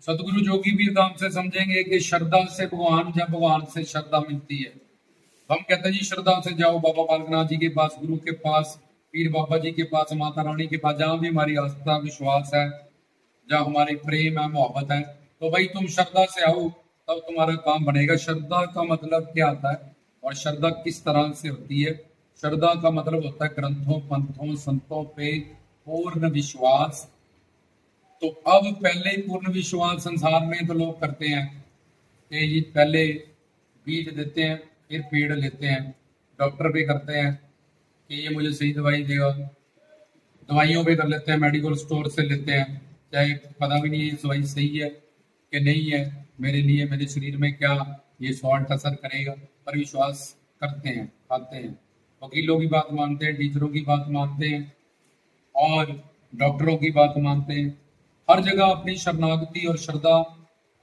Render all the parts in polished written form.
सतगुरु जोगी पीर धाम से समझेंगे कि श्रद्धा से भगवान, जब भगवान से श्रद्धा मिलती है। हम कहते हैं जी श्रद्धा से जाओ बाबा बालकनाथ जी के पास, गुरु के पास, पीर बाबा जी के पास, माता रानी के पास, जहां भी हमारी आस्था विश्वास है, जहाँ हमारे प्रेम है मोहब्बत है, तो भाई तुम श्रद्धा से आओ, तब तुम्हारा काम बनेगा। श्रद्धा का मतलब क्या आता है और श्रद्धा किस तरह से होती है? श्रद्धा का मतलब होता है ग्रंथों, पंथों, संतों पे पूर्ण विश्वास। तो अब पहले ही पूर्ण विश्वास संसार में तो लोग करते हैं कि ये पहले बीज देते हैं, फिर पेड़ लेते हैं, डॉक्टर पे करते हैं कि ये मुझे सही दवाई देगा, दवाइयों पे कर लेते हैं, मेडिकल स्टोर से लेते हैं, चाहे पता भी नहीं है दवाई सही है कि नहीं है, मेरे लिए मेरे शरीर में क्या ये सॉल्ट असर करेगा, पर विश्वास करते हैं, खाते हैं, वकीलों की बात मानते हैं, टीचरों की बात मानते हैं और डॉक्टरों की बात मानते हैं। हर जगह अपनी शरणागति और श्रद्धा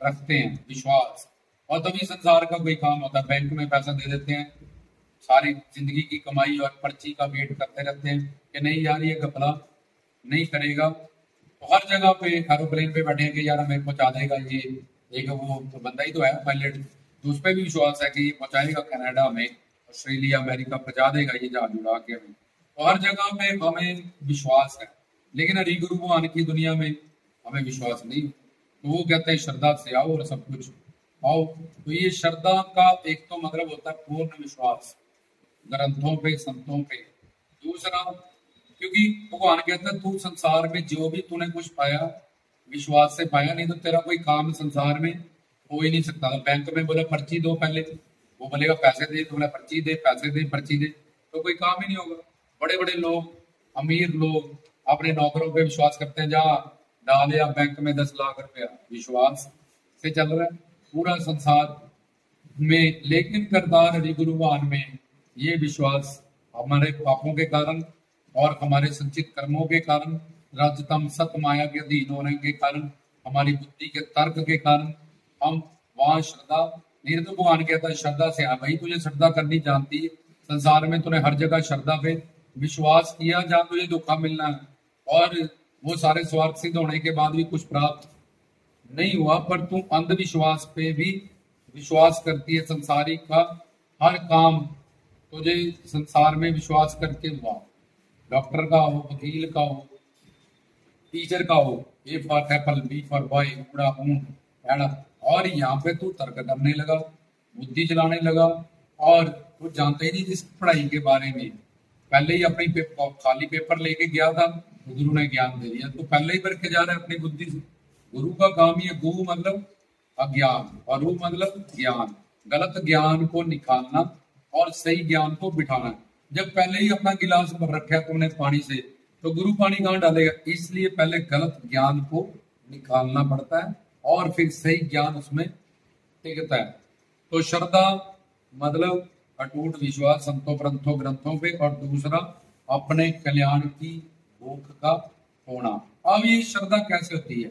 रखते हैं, विश्वास। और तभी संसार का कोई काम होता है, बैंक में पैसा दे देते हैं, सारी जिंदगी की कमाई और पर्ची का वेट करते रहते हैं कि नहीं यार ये घपला नहीं करेगा। तो हर जगह पे एरोप्लेन पे बैठे हैं कि यार हमें पहुंचा देगा ये, एक वो तो बंदा ही तो है पायलट, तो उस पर भी विश्वास है कि ये पहुंचाएगा कनाडा में, ऑस्ट्रेलिया, अमेरिका पहुंचा देगा ये जहाज उड़ा के हमें। तो हर जगह पे हमें विश्वास है, लेकिन हरि गुरु भगवान की दुनिया में हमें विश्वास नहीं। तो वो कहते हैं श्रद्धा से आओ और सब कुछ आओ। तो ये श्रद्धा का एक तो मतलब होता है पूर्ण विश्वास ग्रंथों पे, संतों पे। दूसरा, क्योंकि भगवान कहता है तू संसार में जो भी तूने कुछ पाया विश्वास से पाया, नहीं तो तेरा कोई काम संसार में हो ही नहीं सकता। बैंक में बोला पर्ची दो पहले, वो बोलेगा पैसे दे, तो बोला पर्ची दे, पैसे दे, पर्ची दे, तो कोई काम ही नहीं होगा। बड़े बड़े लोग, अमीर लोग अपने नौकरों पे विश्वास करते हैं, जहाँ डाले आप बैंक में 10 लाख रुपया, विश्वास से चल रहा है पूरा संसार में। लेकिन करतार हरि गुरु भगवान में ये विश्वास हमारे पापों के कारण और हमारे संचित कर्मों के कारण, रजतम सत माया के अधीन होने के कारण, हमारी बुद्धि के तर्क के कारण हम वहां श्रद्धा नहीं। तो भगवान कहता है श्रद्धा से आ भाई, तुझे श्रद्धा करनी जानती है, संसार में तूने हर जगह श्रद्धा पे विश्वास किया जहाँ तुझे धोखा मिलना है, और वो सारे स्वार्थ सिद्ध होने के बाद भी कुछ प्राप्त नहीं हुआ, पर तू अंधविश्वास पे भी विश्वास करती है। संसारी का हर काम तुझे संसार में विश्वास करके हुआ, डॉक्टर का हो, वकील का हो, टीचर का हो, A for apple, B for boy, कूड़ा ऊंट पैड़ा, और यहाँ पे तू तर्क करने लगा, बुद्धि चलाने लगा, और तू जानते ही नहीं जिस पढ़ाई के बारे में। पहले ही अपनी खाली पेपर लेके गया था, गुरु ने ज्ञान दे दिया, तो पहले ही बढ़ के जा रहा है अपनी बुद्धि से। गुरु का काम ही है, गु मतलब अज्ञान और रू मतलब ज्ञान, गलत ज्ञान को निकालना और सही ज्ञान को बिठाना। जब पहले ही अपना गिलास भर रखा है तुमने पानी से, तो गुरु पानी कहाँ डालेगा? इसलिए पहले गलत ज्ञान को निकालना पड़ता है और फिर सही ज्ञान उसमें टिकता है। तो श्रद्धा मतलब अटूट विश्वास संतों, पंथों, ग्रंथों पे, और दूसरा अपने कल्याण की भूख का होना। अब ये श्रद्धा कैसे होती है?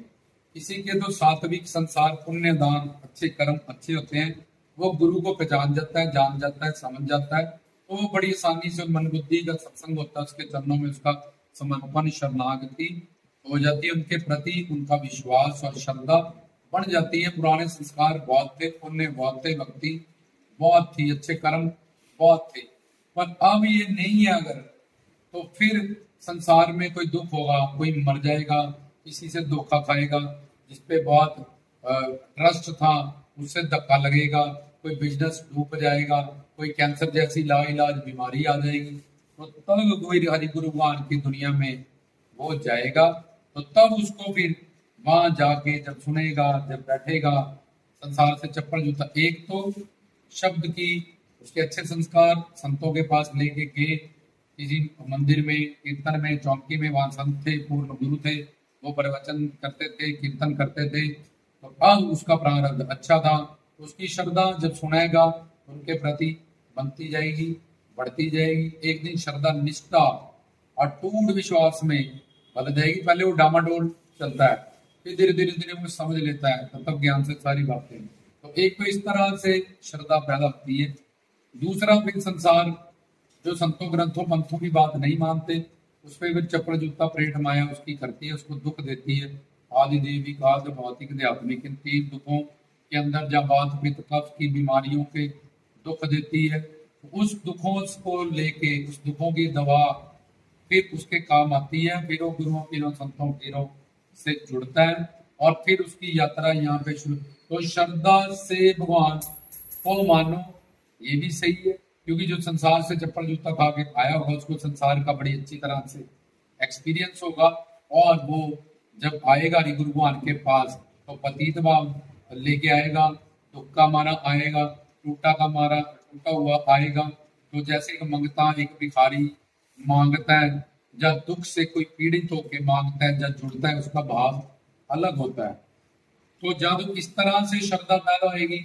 किसी के तो सात्विक संसार, पुण्य, दान, अच्छे कर्म अच्छे होते हैं, वो गुरु को पहचान जाता है, जान जाता है, समझ जाता है, तो वो बड़ी आसानी से मन बुद्धि का सत्संग होता है, उसके चरणों में उसका समर्पण, शरणागति हो जाती है, उनके प्रति उनका विश्वास और श्रद्धा बढ़ जाती है। पुराने संस्कार बहुत थे, पुण्य बहुत थे, भक्ति बहुत थी, अच्छे कर्म बहुत थे, पर अब ये नहीं है अगर, तो फिर संसार में कोई दुख होगा, कोई मर जाएगा, किसी से धोखा खाएगा, जिसपे बहुत ट्रस्ट था उससे धक्का लगेगा, कोई बिजनेस डूब जाएगा, कोई कैंसर जैसी लाइलाज बीमारी आ जाएगी, तो तब कोई हरि गुरु भगवान की दुनिया में वो जाएगा। तो तब उसको फिर वहां जाके जब सुनेगा, जब बैठेगा, संसार से चप्पल जूता, एक तो शब्द की उसके अच्छे संस्कार संतों के पास लेके गए, किसी मंदिर में, कीर्तन में, चौकी में, वहां संत थे, पूर्ण गुरु थे, वो प्रवचन करते थे, कीर्तन करते थे, तो अब उसका प्रारब्ध अच्छा था, उसकी श्रद्धा जब सुनेगा उनके प्रति बनती जाएगी, बढ़ती जाएगी। एक दिन श्रद्धा, निष्ठा, अटूट विश्वास में बदल जाएगी। पहले वो डामाडोल चलता है, फिर धीरे धीरे धीरे वो समझ लेता है, तब ज्ञान से सारी बातें। तो एक तो इस तरह से श्रद्धा पैदा होती है। दूसरा, फिर संसार जो संतों, ग्रंथों, पंथों की बात नहीं मानते, उस पर फिर चप्पल जूता, प्रेट माया उसकी करती है, उसको दुख देती है, आदि देवी आदि भौतिक आध्यात्मिक, इन तीन दुखों के अंदर जब बात पित्त कफ की बीमारियों के दुख देती है, उस दुखों को लेके उस दुखों की दवा फिर उसके काम आती है, फिर वो गुरुओं पीरों संतों पीरों से जुड़ता है और फिर उसकी यात्रा यहाँ पे शुरू। तो श्रद्धा से भगवान को मानो, ये भी सही है, क्योंकि जो संसार से चप्पल जूता खा के आया होगा उसको संसार का बड़ी अच्छी तरह से एक्सपीरियंस होगा, और वो जब आएगा हरि गुरु भगवान के पास तो पतित भाव लेके आएगा, दुख का मारा आएगा, टूटा हुआ आएगा। तो जैसे एक मंगता एक भिखारी मांगता है, जब दुख से कोई पीड़ित होकर मांगता है, जब जुड़ता है, उसका भाव अलग होता है। तो जब इस तरह से श्रद्धा पैदा होगी,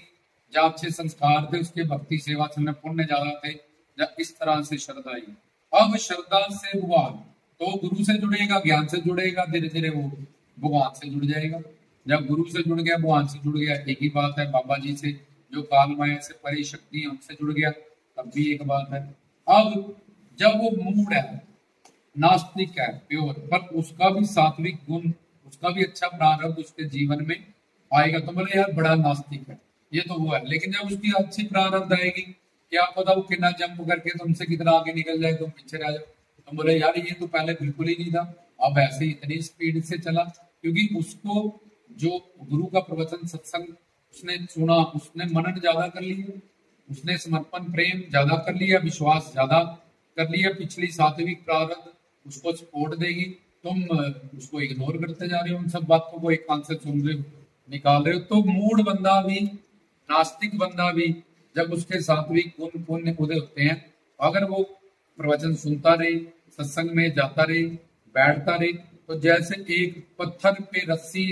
जब अच्छे संस्कार थे, उसके भक्ति सेवा से उन्हें पुण्य ज्यादा थे, जब इस तरह से श्रद्धा आई। अब श्रद्धा से भगवान तो गुरु से जुड़ेगा, ज्ञान से जुड़ेगा, धीरे धीरे वो भगवान से जुड़ जाएगा। जब गुरु से जुड़ गया, भगवान से जुड़ गया, एक ही बात है। बाबा जी से जो काल माया से परी शक्ति है उनसे जुड़ गया, तब भी एक बात है। अब जब वो मूड है, नास्तिक है प्योर, पर उसका भी सात्विक गुण, उसका भी अच्छा प्रारब्ध उसके जीवन में आएगा, तो बोले यार बड़ा नास्तिक है, ये तो हुआ है। लेकिन जब उसकी अच्छी प्रारब्ध आएगी, क्या पता वो कितना जंप करके तुमसे कितना आगे निकल जाए, तुम पीछे रह जाओ। तो बोले यार ये तो पहले बिल्कुल ही नहीं था, अब ऐसे इतनी स्पीड से चला, क्योंकि उसको जो गुरु का प्रवचन सत्संग उसने सुना, उसने मनन ज्यादा कर लिया, उसने समर्पण प्रेम ज्यादा कर लिया, विश्वास ज्यादा कर लिया, पिछली सात्विक प्रारब्ध उसको सपोर्ट देगी। तुम उसको इग्नोर करते जा रहे हो, उन सब बातों को एक कान से सुन रहे हो, निकाल रहे हो। तो मूड बंदा भी, नास्तिक बंदा भी, जब उसके सात्विक गुण पुण्य उदय होते हैं, अगर वो प्रवचन सुनता रहे, सत्संग में जाता रहे, बैठता रहे, तो जैसे एक पत्थर पे रस्सी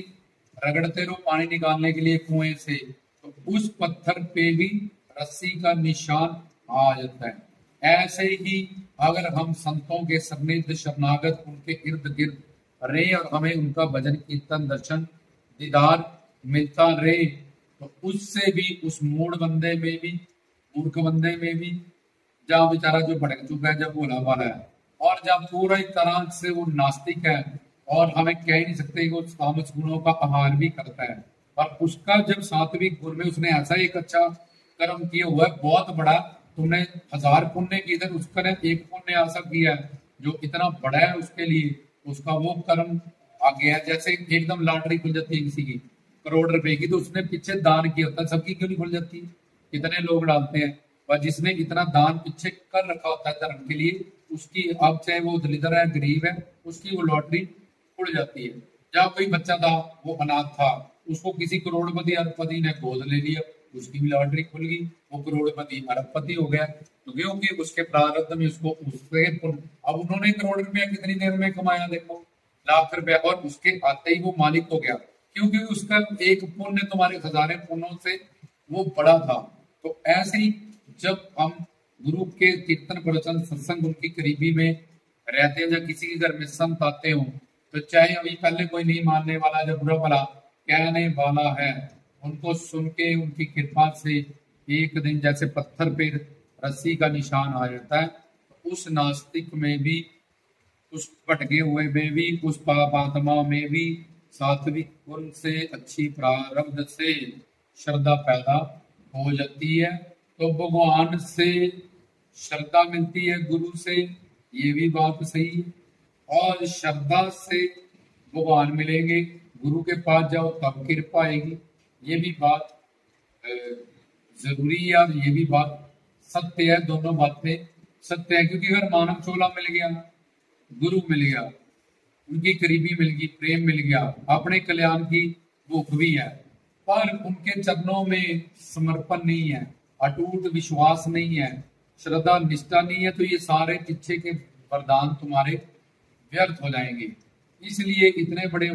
रगड़ते रहो पानी निकालने के लिए कुएं से, तो उस पत्थर पे भी रस्सी का निशान आ जाता है। ऐसे ही अगर हम संतों के सन्निध शरणागत उनके इर्द गिर्द रहे और हमें उनका भजन कीर्तन दर्शन दीदार मिलता रहे, तो उससे भी उस मूड बंदे में भी, मूर्ख बंदे में भी, जहाँ बेचारा जो भटक चुका है, जब भोला वाला है, और जब पूरा एक तरह से वो नास्तिक है और हमें कह ही नहीं सकते कि वो तामस गुणों का आहार भी करता है, और उसका जब सात्विक गुण में उसने ऐसा एक अच्छा कर्म किया हुआ है, बहुत बड़ा, तुमने 1000 पुण्य की इधर, उसका ने एक पुण्य ऐसा किया है जो इतना बड़ा है उसके लिए, उसका वो कर्म आ गया। जैसे एकदम लॉटरी खुल जाती है किसी की करोड़ रुपए की, तो उसने पीछे दान किया होता है, सबकी क्यों नहीं खुल जाती, कितने लोग डालते हैं, पर जिसने इतना दान पीछे कर रखा होता है धर्म के लिए, उसकी, अब चाहे वो दलिदर है गरीब है, उसकी वो लॉटरी खुल जाती है। जहाँ कोई बच्चा था वो अनाथ था, उसको किसी करोड़पति अरबपति ने गोद ले लिया, उसकी भी लॉटरी खुल गई, वो करोड़पति अरबपति हो गया, तो क्योंकि उसके प्रारब्ध में उसको उसके अब उन्होंने करोड़ रुपया कितनी देर में कमाया, देखो लाख रुपया, और उसके आते ही वो मालिक हो गया, क्योंकि उसका एक पुण्य तुम्हारे खजाने पुण्यों से वो बड़ा था। तो ऐसे ही जब हम गुरु के कीर्तन प्रवचन सत्संग उनकी करीबी में रहते हैं, या किसी के घर में संत आते हो, तो चाहे अभी पहले कोई नहीं मानने वाला, जब बुरा भला कहने वाला है, उनको सुन के उनकी कृपा से एक दिन जैसे पत्थर पे रस्सी का निशान आ जाता है, तो उस नास्तिक में भी, उस भटके हुए में भी, उस पापात्मा में भी सात्विक गुण से, अच्छी प्रारब्ध से श्रद्धा पैदा हो जाती है। तो भगवान से श्रद्धा मिलती है, गुरु से, ये भी बात सही है। और श्रद्धा से भगवान मिलेंगे, गुरु के पास जाओ तब कृपा आएगी, ये भी बात जरूरी है, और ये भी बात सत्य है। दोनों बातें सत्य है, क्योंकि अगर मानव चोला मिल गया, गुरु मिल गया, उनकी करीबी मिल गई, प्रेम मिल गया, अपने कल्याण की भूख भी है, पर उनके चरणों में समर्पण नहीं है, अटूट विश्वास नहीं है, श्रद्धा निष्ठा नहीं है, तो ये सारे पीछे के वरदान तुम्हारे व्यर्थ हो जाएंगे। इसलिए इतने बड़े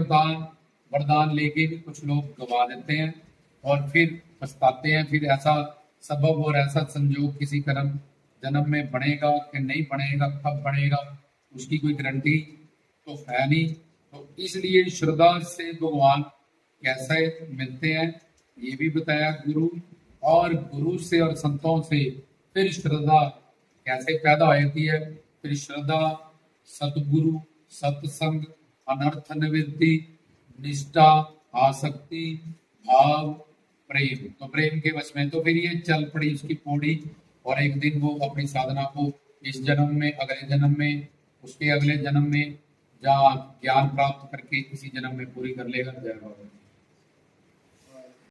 वरदान लेके भी कुछ लोग गवा देते हैं और फिर पछताते हैं। फिर ऐसा सबब और ऐसा संयोग किसी कर्म जन्म में बनेगा कि नहीं बनेगा, कब बनेगा, उसकी कोई गारंटी तो है नहीं। तो इसलिए श्रद्धा से भगवान कैसे मिलते हैं ये भी बताया गुरु, और गुरु से और संतों से फिर श्रद्धा कैसे पैदा होती है। फिर श्रद्धा, सतगुरु, सत्संग, अनर्थ निवृत्ति, निष्ठा, आसक्ति, भाव, प्रेम। तो प्रेम के वश में तो फिर ये चल पड़ी उसकी पौड़ी, और एक दिन वो अपनी साधना को इस जन्म में, अगले जन्म में, उसके अगले जन्म में, या ज्ञान प्राप्त करके इसी जन्म में पूरी कर लेगा। जय बाबा।